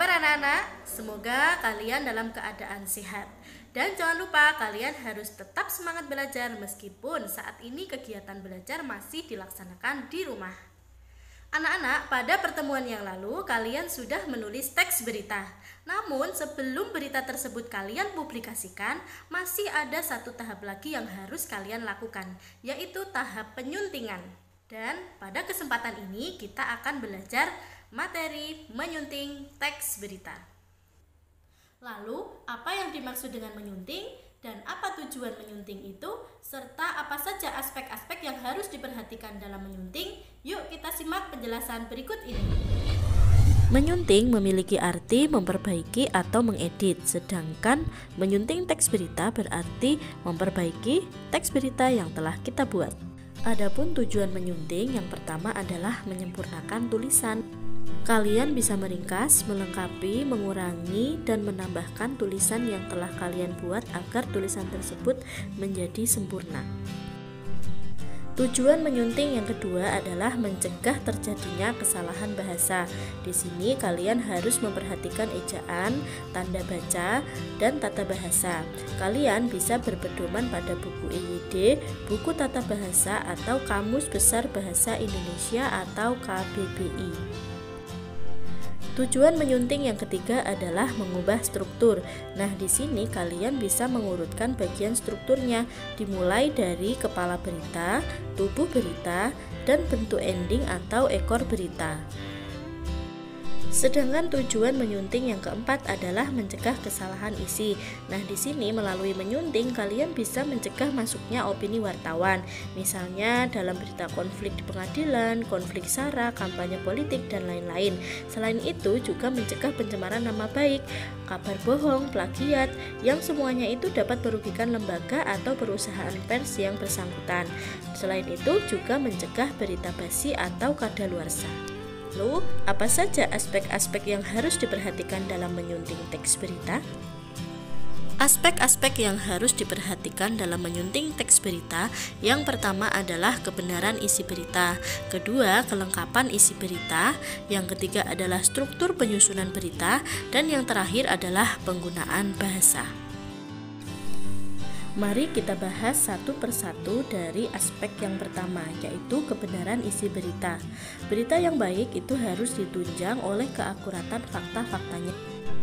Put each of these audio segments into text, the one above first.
kabar anak-anak? Semoga kalian dalam keadaan sehat. Dan jangan lupa kalian harus tetap semangat belajar meskipun saat ini kegiatan belajar masih dilaksanakan di rumah. Anak-anak, pada pertemuan yang lalu kalian sudah menulis teks berita. Namun sebelum berita tersebut kalian publikasikan, masih ada satu tahap lagi yang harus kalian lakukan, yaitu tahap penyuntingan. Dan pada kesempatan ini kita akan belajar materi menyunting teks berita. Lalu, apa yang dimaksud dengan menyunting dan apa tujuan menyunting itu, serta apa saja aspek-aspek yang harus diperhatikan dalam menyunting? Yuk kita simak penjelasan berikut ini. Menyunting memiliki arti memperbaiki atau mengedit, sedangkan menyunting teks berita berarti memperbaiki teks berita yang telah kita buat. Adapun tujuan menyunting yang pertama adalah menyempurnakan tulisan. Kalian bisa meringkas, melengkapi, mengurangi, dan menambahkan tulisan yang telah kalian buat agar tulisan tersebut menjadi sempurna. Tujuan menyunting yang kedua adalah mencegah terjadinya kesalahan bahasa. Di sini kalian harus memperhatikan ejaan, tanda baca, dan tata bahasa. Kalian bisa berpedoman pada buku EYD, buku tata bahasa, atau Kamus Besar Bahasa Indonesia atau KBBI. Tujuan menyunting yang ketiga adalah mengubah struktur. Nah, di sini kalian bisa mengurutkan bagian strukturnya, dimulai dari kepala berita, tubuh berita, dan bentuk ending atau ekor berita. Sedangkan tujuan menyunting yang keempat adalah mencegah kesalahan isi. Nah, di sini melalui menyunting kalian bisa mencegah masuknya opini wartawan, misalnya dalam berita konflik di pengadilan, konflik SARA, kampanye politik, dan lain-lain. Selain itu juga mencegah pencemaran nama baik, kabar bohong, plagiat, yang semuanya itu dapat merugikan lembaga atau perusahaan pers yang bersangkutan. Selain itu juga mencegah berita basi atau kadaluarsa. Lalu, apa saja aspek-aspek yang harus diperhatikan dalam menyunting teks berita? Aspek-aspek yang harus diperhatikan dalam menyunting teks berita, yang pertama adalah kebenaran isi berita, kedua kelengkapan isi berita, yang ketiga adalah struktur penyusunan berita, dan yang terakhir adalah penggunaan bahasa. Mari kita bahas satu persatu dari aspek yang pertama, yaitu kebenaran isi berita. Berita yang baik itu harus ditunjang oleh keakuratan fakta-faktanya,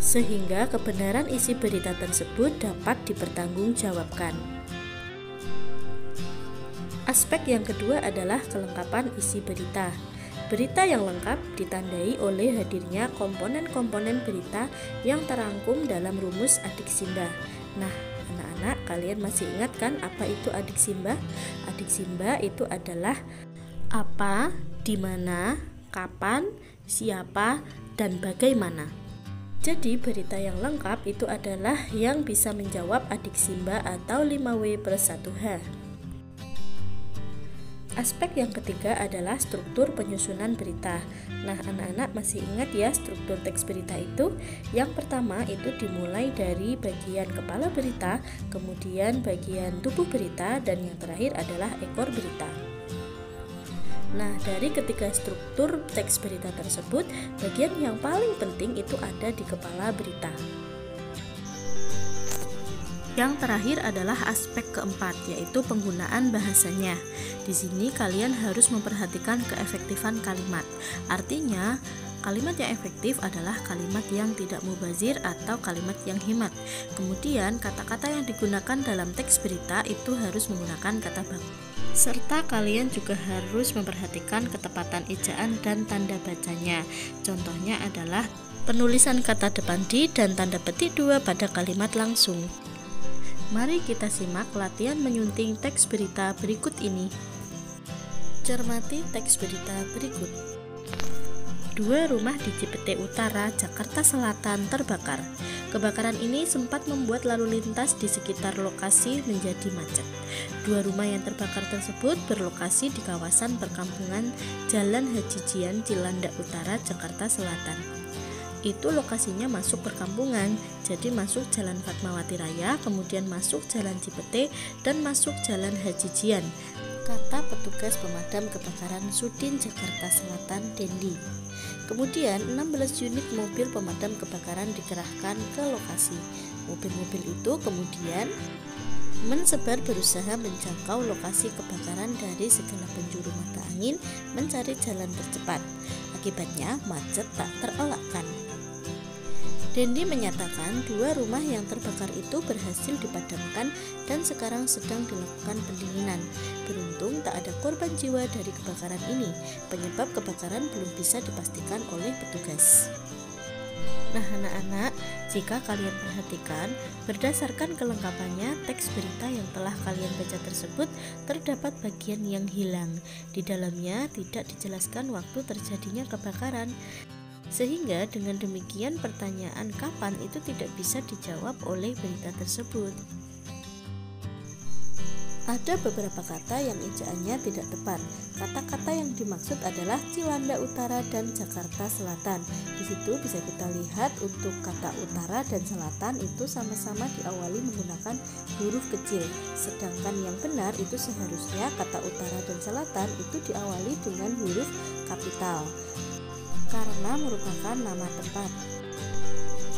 sehingga kebenaran isi berita tersebut dapat dipertanggungjawabkan. Aspek yang kedua adalah kelengkapan isi berita. Berita yang lengkap ditandai oleh hadirnya komponen-komponen berita yang terangkum dalam rumus adik Simba. Nah, anak-anak, kalian masih ingat kan apa itu adik Simba? Adik Simba itu adalah apa, di mana, kapan, siapa, dan bagaimana. Jadi berita yang lengkap itu adalah yang bisa menjawab adik Simba atau 5W+1H. Aspek yang ketiga adalah struktur penyusunan berita. Nah, anak-anak masih ingat ya struktur teks berita itu? Yang pertama itu dimulai dari bagian kepala berita, kemudian bagian tubuh berita, dan yang terakhir adalah ekor berita. Nah, dari ketiga struktur teks berita tersebut, bagian yang paling penting itu ada di kepala berita. Yang terakhir adalah aspek keempat, yaitu penggunaan bahasanya. Di sini kalian harus memperhatikan keefektifan kalimat. Artinya, kalimat yang efektif adalah kalimat yang tidak mubazir atau kalimat yang hemat. Kemudian, kata-kata yang digunakan dalam teks berita itu harus menggunakan kata baku. Serta kalian juga harus memperhatikan ketepatan ejaan dan tanda bacanya. Contohnya adalah penulisan kata depan di dan tanda petik 2 pada kalimat langsung. Mari kita simak latihan menyunting teks berita berikut ini. Cermati teks berita berikut. 2 rumah di Cipete Utara, Jakarta Selatan terbakar. Kebakaran ini sempat membuat lalu lintas di sekitar lokasi menjadi macet. 2 rumah yang terbakar tersebut berlokasi di kawasan perkampungan Jalan Haji Jian, Cilandak Utara, Jakarta Selatan. Itu lokasinya masuk perkampungan, jadi masuk Jalan Fatmawati Raya, kemudian masuk Jalan Cipete, dan masuk Jalan Haji Jian. kata petugas pemadam kebakaran Sudin Jakarta Selatan Dendi. Kemudian 16 unit mobil pemadam kebakaran dikerahkan ke lokasi. Mobil-mobil itu kemudian mensebar berusaha menjangkau lokasi kebakaran dari segala penjuru mata angin mencari jalan tercepat. Akibatnya macet tak terelakkan. Dendi menyatakan 2 rumah yang terbakar itu berhasil dipadamkan dan sekarang sedang dilakukan pendinginan. Beruntung tak ada korban jiwa dari kebakaran ini. Penyebab kebakaran belum bisa dipastikan oleh petugas. Nah anak-anak, jika kalian perhatikan, berdasarkan kelengkapannya, teks berita yang telah kalian baca tersebut terdapat bagian yang hilang. Di dalamnya tidak dijelaskan waktu terjadinya kebakaran. Sehingga dengan demikian pertanyaan kapan itu tidak bisa dijawab oleh berita tersebut. Ada beberapa kata yang ejaannya tidak tepat. Kata-kata yang dimaksud adalah Ciwandan Utara dan Jakarta Selatan. Di situ bisa kita lihat untuk kata utara dan selatan itu sama-sama diawali menggunakan huruf kecil. Sedangkan yang benar itu seharusnya kata utara dan selatan itu diawali dengan huruf kapital, karena merupakan nama tempat.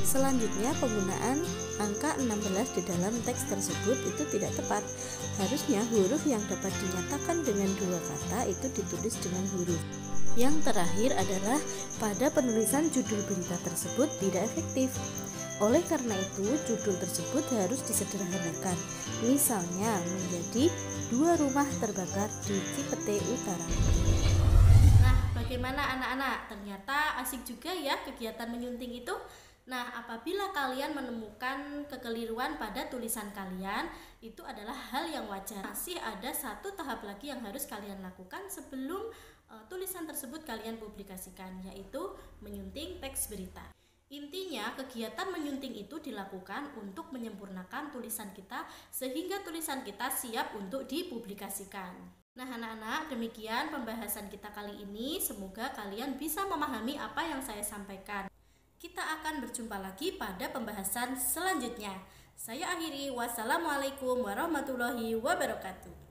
Selanjutnya, penggunaan angka 16 di dalam teks tersebut itu tidak tepat. Harusnya huruf yang dapat dinyatakan dengan 2 kata itu ditulis dengan huruf. Yang terakhir adalah pada penulisan judul berita tersebut tidak efektif. Oleh karena itu, judul tersebut harus disederhanakan. Misalnya menjadi 2 rumah terbakar di Cipete Utara. Bagaimana anak-anak? Ternyata asik juga ya kegiatan menyunting itu. Nah, apabila kalian menemukan kekeliruan pada tulisan kalian, itu adalah hal yang wajar. Masih ada satu tahap lagi yang harus kalian lakukan sebelum tulisan tersebut kalian publikasikan, yaitu menyunting teks berita. Intinya, kegiatan menyunting itu dilakukan untuk menyempurnakan tulisan kita sehingga tulisan kita siap untuk dipublikasikan. Nah anak-anak, demikian pembahasan kita kali ini. Semoga kalian bisa memahami apa yang saya sampaikan. Kita akan berjumpa lagi pada pembahasan selanjutnya. Saya akhiri, wassalamualaikum warahmatullahi wabarakatuh.